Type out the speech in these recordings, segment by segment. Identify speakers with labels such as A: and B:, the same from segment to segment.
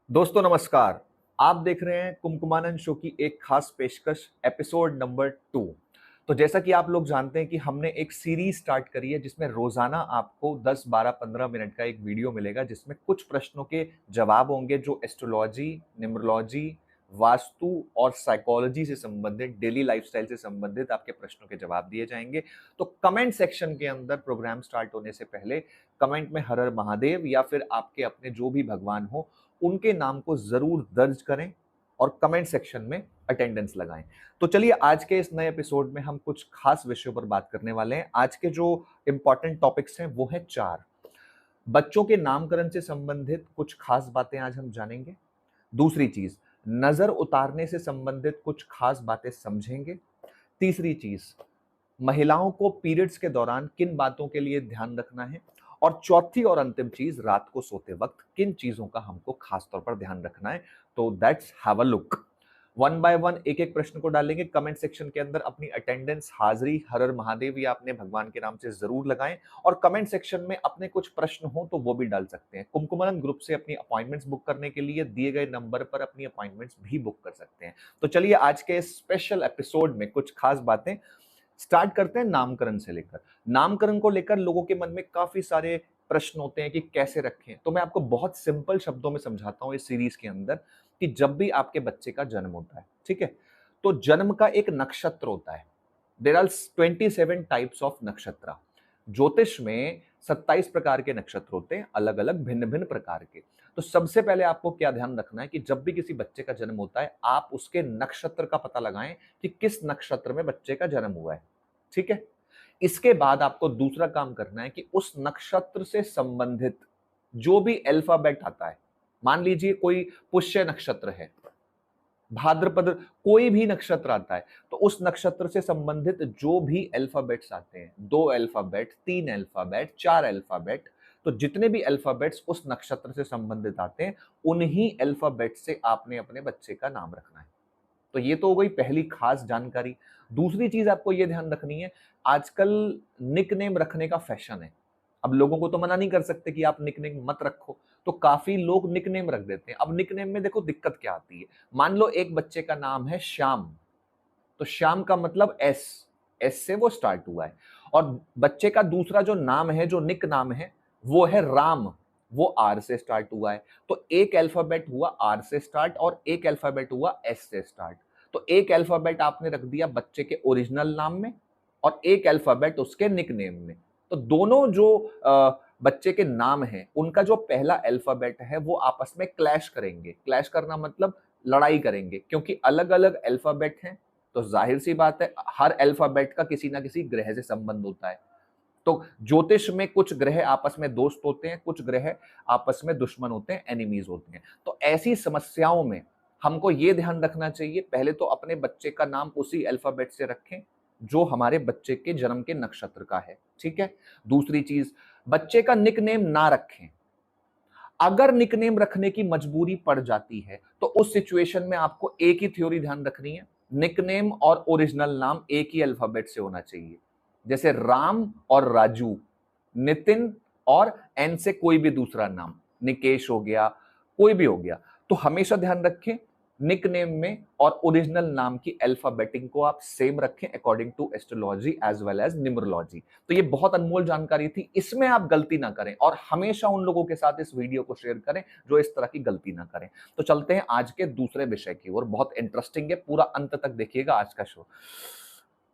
A: दोस्तों नमस्कार। आप देख रहे हैं कुमकुमानंद शो की एक खास पेशकश एपिसोड नंबर 2। तो जैसा कि आप लोग जानते हैं कि हमने एक सीरीज स्टार्ट करी है जिसमें रोजाना आपको 10, 12, 15 मिनट का एक वीडियो मिलेगा जिसमें कुछ प्रश्नों के जवाब होंगे जो एस्ट्रोलॉजी, न्यूमरोलॉजी, वास्तु और साइकोलॉजी से संबंधित, डेली लाइफस्टाइल से संबंधित आपके प्रश्नों के जवाब दिए जाएंगे। तो कमेंट सेक्शन के अंदर प्रोग्राम स्टार्ट होने से पहले कमेंट में हर हर महादेव या फिर आपके अपने जो भी भगवान हो उनके नाम को जरूर दर्ज करें और कमेंट सेक्शन में अटेंडेंस लगाएं। तो चलिए आज के इस नए एपिसोड में हम कुछ खास विषयों पर बात करने वाले हैं। आज के जो इंपॉर्टेंट टॉपिक्स हैं वो हैं 4। बच्चों के नामकरण से संबंधित कुछ खास बातें आज हम जानेंगे। दूसरी चीज, नजर उतारने से संबंधित कुछ खास बातें समझेंगे। तीसरी चीज, महिलाओं को पीरियड्स के दौरान किन बातों के लिए ध्यान रखना है। और चौथी और अंतिम चीज, रात को सोते वक्त किन चीजों का हमको खास तौर पर ध्यान रखना है। तो that's have a look. One by one एक एक प्रश्न को डालेंगे कमेंट सेक्शन के अंदर। अपनी अटेंडेंस, हाजिरी हर हर महादेव या अपने भगवान के नाम से जरूर लगाएं। और कमेंट सेक्शन में अपने कुछ प्रश्न हो तो वो भी डाल सकते हैं। कुमकुमानंद ग्रुप से अपनी अपॉइंटमेंट्स बुक करने के लिए दिए गए नंबर पर अपनी अपॉइंटमेंट्स भी बुक कर सकते हैं। तो चलिए आज के स्पेशल एपिसोड में कुछ खास बातें स्टार्ट करते हैं। नामकरण से लेकर, नामकरण को लेकर लोगों के मन में काफी सारे प्रश्न होते हैं कि कैसे रखें। तो मैं आपको बहुत सिंपल शब्दों में समझाता हूं इस सीरीज के अंदर कि जब भी आपके बच्चे का जन्म होता है, ठीक है, तो जन्म का एक नक्षत्र होता है। देयर आर 27 टाइप्स ऑफ नक्षत्र। ज्योतिष में 27 प्रकार के नक्षत्र होते हैं, अलग अलग भिन्न भिन्न प्रकार के। तो सबसे पहले आपको क्या ध्यान रखना है कि जब भी किसी बच्चे का जन्म होता है आप उसके नक्षत्र का पता लगाएं कि किस नक्षत्र में बच्चे का जन्म हुआ है, ठीक है। इसके बाद आपको दूसरा काम करना है कि उस नक्षत्र से संबंधित जो भी अल्फाबेट आता है, मान लीजिए कोई पुष्य नक्षत्र है, भाद्रपद, कोई भी नक्षत्र आता है, तो उस नक्षत्र से संबंधित जो भी अल्फाबेट्स आते हैं, 2 अल्फाबेट, 3 अल्फाबेट, 4 अल्फाबेट, तो जितने भी अल्फाबेट्स उस नक्षत्र से संबंधित आते हैं उन्हीं अल्फाबेट से आपने अपने बच्चे का नाम रखना है। तो ये तो हो गई पहली खास जानकारी। दूसरी चीज आपको ये ध्यान रखनी है, आजकल निकनेम रखने का फैशन है। अब लोगों को तो मना नहीं कर सकते कि आप निकनेम मत रखो, तो काफी लोग निकनेम रख देते हैं। अब निकनेम में देखो दिक्कत क्या आती है। मान लो एक बच्चे का नाम है श्याम, तो श्याम का मतलब एस, एस से वो स्टार्ट हुआ है। और बच्चे का दूसरा जो नाम है, जो निक नाम है, वो है राम, वो आर से स्टार्ट हुआ है। तो एक अल्फाबेट हुआ आर से स्टार्ट और एक अल्फाबेट हुआ एस से स्टार्ट। तो एक अल्फाबेट आपने रख दिया बच्चे के ओरिजिनल नाम में और एक अल्फाबेट उसके निकनेम में। तो दोनों जो बच्चे के नाम हैं उनका जो पहला अल्फाबेट है वो आपस में क्लैश करेंगे। क्लैश करना मतलब लड़ाई करेंगे, क्योंकि अलग अलग अल्फाबेट हैं। तो जाहिर सी बात है हर अल्फाबेट का किसी ना किसी ग्रह से संबंध होता है। तो ज्योतिष में कुछ ग्रह आपस में दोस्त होते हैं, कुछ ग्रह आपस में दुश्मन होते हैं, एनिमीज होते हैं। तो ऐसी समस्याओं में हमको ये ध्यान रखना चाहिए, पहले तो अपने बच्चे का नाम उसी अल्फाबेट से रखें जो हमारे बच्चे के जन्म के नक्षत्र का है, ठीक है। दूसरी चीज, बच्चे का निकनेम ना रखें। अगर निकनेम रखने की मजबूरी पड़ जाती है तो उस सिचुएशन में आपको एक ही थ्योरी ध्यान रखनी है, निकनेम और ओरिजिनल नाम एक ही अल्फाबेट से होना चाहिए। जैसे राम और राजू, नितिन और एन से कोई भी दूसरा नाम, निकेश हो गया, कोई भी हो गया। तो हमेशा ध्यान रखें निकनेम में और ओरिजिनल नाम की अल्फाबेटिंग को आप सेम रखें according to astrology as well as numerology. तो ये बहुत अनमोल जानकारी थी, इसमें आप गलती ना करें और हमेशा उन लोगों के साथ इस वीडियो को शेयर करें जो इस तरह की गलती ना करें। तो चलते हैं आज के दूसरे विषय की ओर। बहुत इंटरेस्टिंग है, पूरा अंत तक देखिएगा आज का शो।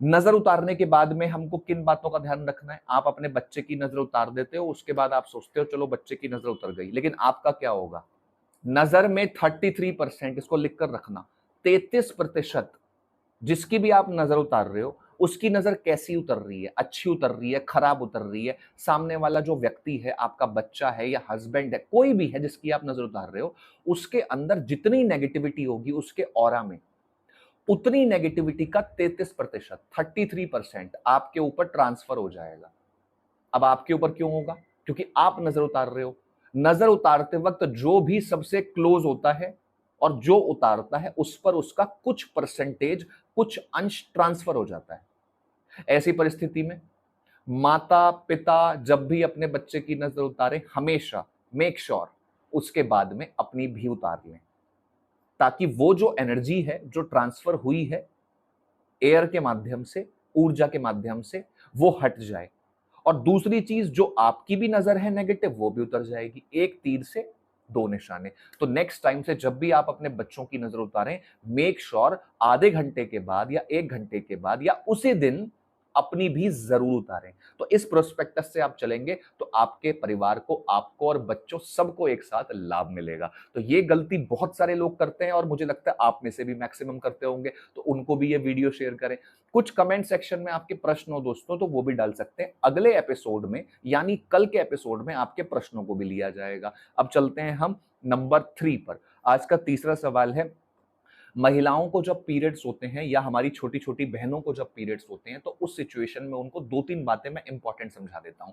A: नजर उतारने के बाद में हमको किन बातों का ध्यान रखना है। आप अपने बच्चे की नजर उतार देते हो, उसके बाद आप सोचते हो चलो बच्चे की नजर उतर गई, लेकिन आपका क्या होगा। नजर में 33%, इसको लिखकर रखना, 33% जिसकी भी आप नजर उतार रहे हो उसकी नजर कैसी उतर रही है, अच्छी उतर रही है, खराब उतर रही है। सामने वाला जो व्यक्ति है, आपका बच्चा है या हस्बैंड है, कोई भी है जिसकी आप नजर उतार रहे हो, उसके अंदर जितनी नेगेटिविटी होगी उसके ऑरा में उतनी नेगेटिविटी का 33%, 33% आपके ऊपर ट्रांसफर हो जाएगा। अब आपके ऊपर क्यों होगा, क्योंकि आप नजर उतार रहे हो। नजर उतारते वक्त जो भी सबसे क्लोज होता है और जो उतारता है उस पर उसका कुछ परसेंटेज, कुछ अंश ट्रांसफर हो जाता है। ऐसी परिस्थिति में माता पिता जब भी अपने बच्चे की नजर उतारे, हमेशा मेक श्योर उसके बाद में अपनी भी उतार लें, ताकि वो जो एनर्जी है जो ट्रांसफर हुई है एयर के माध्यम से, ऊर्जा के माध्यम से, वो हट जाए। और दूसरी चीज, जो आपकी भी नजर है नेगेटिव, वो भी उतर जाएगी। एक तीर से दो निशाने। तो नेक्स्ट टाइम से जब भी आप अपने बच्चों की नजर उतारें, मेक श्योर आधे घंटे के बाद या 1 घंटे के बाद या उसी दिन अपनी भी जरूर उतारें। तो इस प्रोस्पेक्टस से आप चलेंगे तो आपके परिवार को, आपको और बच्चों सबको एक साथ लाभ मिलेगा। तो ये गलती बहुत सारे लोग करते हैं और मुझे लगता है आप में से भी मैक्सिमम करते होंगे, तो उनको भी ये वीडियो शेयर करें। कुछ कमेंट सेक्शन में आपके प्रश्न हो दोस्तों, तो वो भी डाल सकते हैं। अगले एपिसोड में यानी कल के एपिसोड में आपके प्रश्नों को भी लिया जाएगा। अब चलते हैं हम नंबर 3 पर। आज का तीसरा सवाल है, महिलाओं को जब पीरियड्स होते हैं या हमारी छोटी छोटी बहनों को जब पीरियड्स होते हैं, तो उस सिचुएशन में उनको 2-3 बातें मैं इंपॉर्टेंट समझा देता हूं।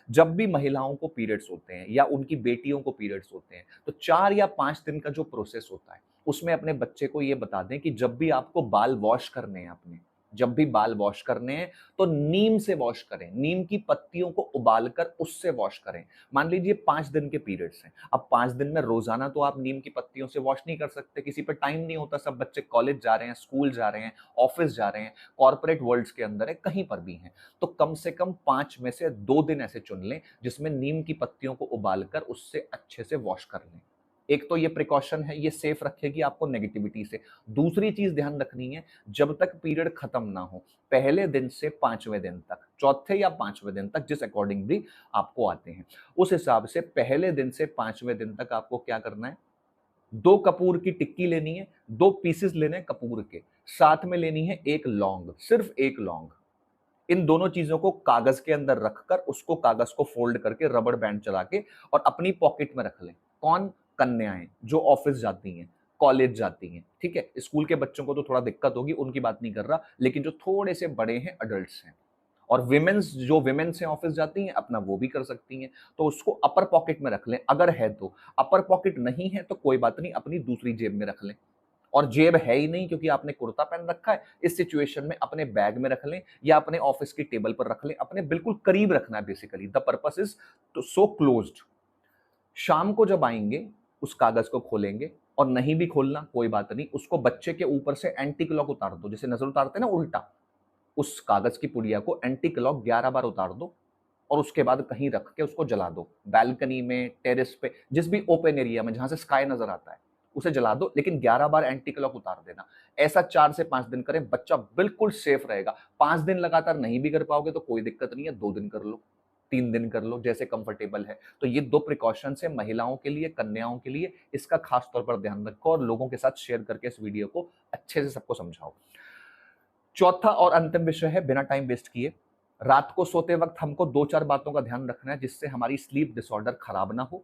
A: जब भी महिलाओं को पीरियड्स होते हैं या उनकी बेटियों को पीरियड्स होते हैं, तो 4 या 5 दिन का जो प्रोसेस होता है, उसमें अपने बच्चे को ये बता दें कि जब भी आपको बाल वॉश करने हैं, अपने जब भी बाल वॉश करने हैं तो नीम से वॉश करें, नीम की पत्तियों को उबालकर उससे वॉश करें। मान लीजिए 5 दिन के पीरियड्स हैं, अब 5 दिन में रोजाना तो आप नीम की पत्तियों से वॉश नहीं कर सकते, किसी पे टाइम नहीं होता, सब बच्चे कॉलेज जा रहे हैं, स्कूल जा रहे हैं, ऑफिस जा रहे हैं, कॉर्पोरेट वर्ल्ड्स के अंदर है, कहीं पर भी हैं। तो कम से कम 5 में से 2 दिन ऐसे चुन लें जिसमें नीम की पत्तियों को उबालकर उससे अच्छे से वॉश कर लें। एक तो ये प्रिकॉशन है, ये सेफ रखेगी आपको नेगेटिविटी से। दूसरी चीज ध्यान रखनी है, जब तक पीरियड खत्म ना हो, पहले दिन से 5वें दिन तक, चौथे या 5वें दिन तक, जिस अकॉर्डिंग भी आपको आते हैं, उस हिसाब से पहले दिन से 5वें दिन तक आपको क्या करना है, 2 कपूर की टिक्की लेनी है, 2 पीसेस लेने हैं कपूर के, साथ में लेनी है 1 लौंग, सिर्फ 1 लौंग। इन दोनों चीजों को कागज के अंदर रखकर, उसको कागज को फोल्ड करके रबड़ बैंड चला के और अपनी पॉकेट में रख लें। कौन? कन्याएं जो ऑफिस जाती हैं, कॉलेज जाती हैं, ठीक है। स्कूल के बच्चों को तो थोड़ा दिक्कत होगी, उनकी बात नहीं कर रहा, लेकिन जो थोड़े से बड़े हैं, अडल्ट्स हैं, और विमेन्स, जो विमेन्स हैं ऑफिस जाती हैं, अपना वो भी कर सकती हैं। तो उसको अपर पॉकेट में रख लें अगर है तो। अपर पॉकेट नहीं है तो कोई बात नहीं, अपनी दूसरी जेब में रख लें। और जेब है ही नहीं क्योंकि आपने कुर्ता पहन रखा है, इस सिचुएशन में अपने बैग में रख लें या अपने ऑफिस की टेबल पर रख लें, अपने बिल्कुल करीब रखना है। Basically the purpose is to so closed. शाम को जब आएंगे, उस कागज को खोलेंगे, और नहीं भी खोलना कोई बात नहीं, उसको बच्चे के ऊपर से एंटी क्लॉक उतार दो, जैसे नजर उतारते हैं ना उल्टा, उस कागज की पुड़िया को एंटी क्लॉक 11 बार उतार दो और उसके बाद कहीं रख के उसको जला दो। बैल्कनी में, टेरेस पे, जिस भी ओपन एरिया में जहां से स्काई नजर आता है, उसे जला दो, लेकिन 11 बार एंटी क्लॉक उतार देना। ऐसा 4 से 5 दिन करें, बच्चा बिल्कुल सेफ रहेगा। 5 दिन लगातार नहीं भी कर पाओगे तो कोई दिक्कत नहीं है, 2 दिन कर लो, 3 दिन कर लो, जैसे कंफर्टेबल है। तो ये 2 प्रिकॉशन है महिलाओं के लिए, कन्याओं के लिए, इसका खास तौर पर ध्यान रखो और लोगों के साथ शेयर करके इस वीडियो को अच्छे से सबको समझाओ। चौथा और अंतिम विषय है, बिना टाइम वेस्ट किए, रात को सोते वक्त हमको 2-4 बातों का ध्यान रखना है जिससे हमारी स्लीप डिसऑर्डर खराब ना हो,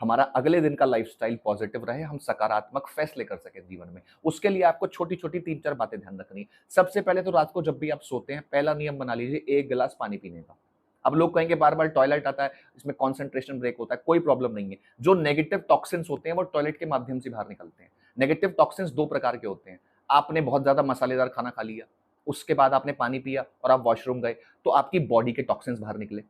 A: हमारा अगले दिन का लाइफस्टाइल पॉजिटिव रहे, हम सकारात्मक फैसले कर सके जीवन में। उसके लिए आपको छोटी छोटी 3-4 बातें ध्यान रखनी है। सबसे पहले तो रात को जब भी आप सोते हैं, पहला नियम बना लीजिए 1 गिलास पानी पीने का। अब लोग कहेंगे बार बार टॉयलेट आता है, इसमें कॉन्सेंट्रेशन ब्रेक होता है, कोई प्रॉब्लम नहीं है। जो नेगेटिव टॉक्सिन्स होते हैं वो टॉयलेट के माध्यम से बाहर निकलते हैं। नेगेटिव टॉक्सिन्स 2 प्रकार के होते हैं। आपने बहुत ज्यादा मसालेदार खाना खा लिया, उसके बाद आपने पानी पिया और आप वॉशरूम गए, तो आपकी बॉडी के टॉक्सिन्स बाहर निकले।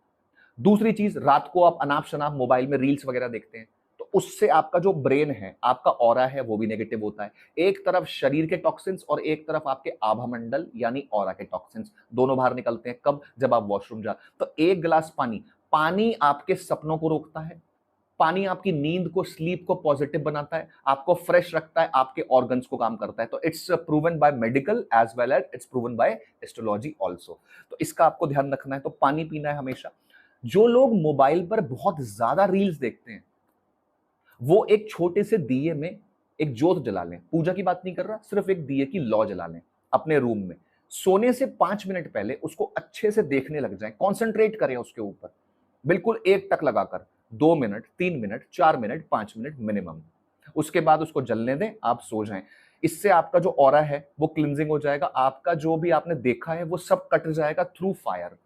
A: दूसरी चीज, रात को आप अनाप शनाप मोबाइल में रील्स वगैरह देखते हैं, तो उससे आपका जो ब्रेन है, आपका ऑरा है, वो भी नेगेटिव होता है। एक तरफ शरीर के टॉक्सिन्स और एक तरफ आपके आभामंडल यानी ऑरा के टॉक्सिन्स, दोनों बाहर निकलते हैं। कब? जब आप वॉशरूम जा। तो 1 गिलास पानी, पानी आपके सपनों को रोकता है, पानी आपकी नींद को, स्लीप को पॉजिटिव बनाता है, आपको फ्रेश रखता है, आपके ऑर्गन्स को काम करता है। तो it's proven by medical as well as it's proven by astrology also. तो इसका आपको ध्यान रखना है। तो पानी पीना है हमेशा। जो लोग मोबाइल पर बहुत ज्यादा रील्स देखते हैं, वो एक छोटे से दिए में एक जोत जला लें। पूजा की बात नहीं कर रहा, सिर्फ एक दिए की लौ जला लें अपने रूम में। सोने से 5 मिनट पहले उसको अच्छे से देखने लग जाएं, कॉन्सेंट्रेट करें उसके ऊपर, बिल्कुल एक टक लगाकर 2 minute, 3 minute, 4 minute, 5 minute minimum. उसके बाद उसको जलने दें, आप सो जाएं। इससे आपका जो ऑरा है वो क्लिंजिंग हो जाएगा, आपका जो भी आपने देखा है वो सब कट जाएगा थ्रू फायर।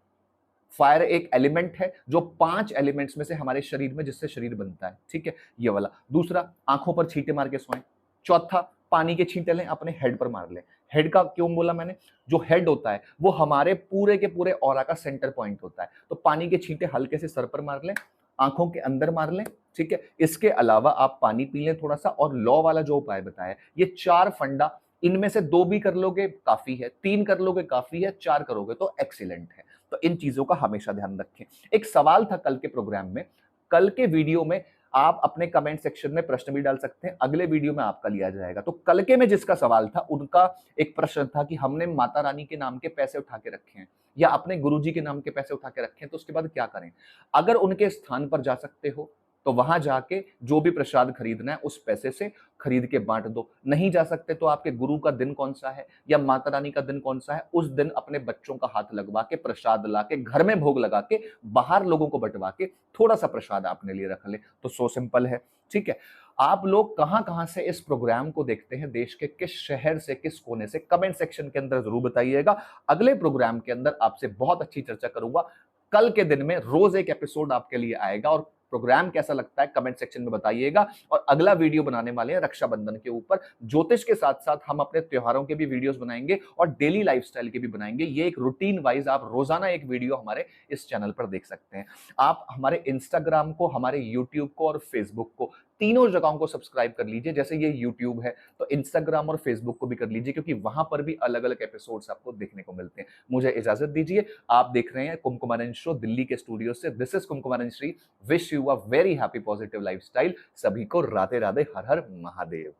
A: फायर एक एलिमेंट है जो 5 एलिमेंट्स में से हमारे शरीर में, जिससे शरीर बनता है, ठीक है, ये वाला। दूसरा, आंखों पर छींटे मार के सोएं। चौथा, पानी के छींटे लें, अपने हेड पर मार लें। हेड का क्यों बोला मैंने? जो हेड होता है वो हमारे पूरे के पूरे ऑरा का सेंटर पॉइंट होता है। तो पानी के छींटे हल्के से सर पर मार लें, आंखों के अंदर मार लें, ठीक है। इसके अलावा आप पानी पी लें थोड़ा सा, और लॉ वाला जो उपाय बताया, ये 4 फंडा, इनमें से 2 भी कर लोगे काफी है, 3 कर लोगे काफी है, 4 करोगे तो एक्सीलेंट है। तो इन चीजों का हमेशा ध्यान रखें। एक सवाल था कल के प्रोग्राम में, कल के वीडियो में आप अपने कमेंट सेक्शन में प्रश्न भी डाल सकते हैं, अगले वीडियो में आपका लिया जाएगा। तो कल के में जिसका सवाल था, उनका एक प्रश्न था कि हमने माता रानी के नाम के पैसे उठा के रखे हैं या अपने गुरुजी के नाम के पैसे उठा के रखे हैं, तो उसके बाद क्या करें। अगर उनके स्थान पर जा सकते हो तो वहां जाके जो भी प्रसाद खरीदना है उस पैसे से खरीद के बांट दो। नहीं जा सकते तो आपके गुरु का दिन कौन सा है या माता रानी का दिन कौन सा है, उस दिन अपने बच्चों का हाथ लगवा के प्रसाद ला के घर में भोग लगा के बाहर लोगों को बंटवा के थोड़ा सा प्रसाद अपने लिए रख ले। तो सो सिंपल है, ठीक है। आप लोग कहां कहां से इस प्रोग्राम को देखते हैं, देश के किस शहर से, किस कोने से, कमेंट सेक्शन के अंदर जरूर बताइएगा। अगले प्रोग्राम के अंदर आपसे बहुत अच्छी चर्चा करूंगा। कल के दिन में रोज एक एपिसोड आपके लिए आएगा, और प्रोग्राम कैसा लगता है कमेंट सेक्शन में बताइएगा। और अगला वीडियो बनाने वाले हैं रक्षाबंधन के ऊपर। ज्योतिष के साथ साथ हम अपने त्योहारों के भी वीडियोस बनाएंगे और डेली लाइफस्टाइल के भी बनाएंगे। ये एक रूटीन वाइज आप रोजाना एक वीडियो हमारे इस चैनल पर देख सकते हैं। आप हमारे इंस्टाग्राम को, हमारे यूट्यूब को और फेसबुक को, तीनों जगहों को सब्सक्राइब कर लीजिए। जैसे ये यूट्यूब है तो इंस्टाग्राम और फेसबुक को भी कर लीजिए, क्योंकि वहां पर भी अलग अलग एपिसोड्स आपको देखने को मिलते हैं। मुझे इजाजत दीजिए। आप देख रहे हैं कुमकुमानंद शो दिल्ली के स्टूडियो से। This is Kumkumanand Shri. Wish you a very happy positive lifestyle. सभी को राधे राधे, हर हर महादेव।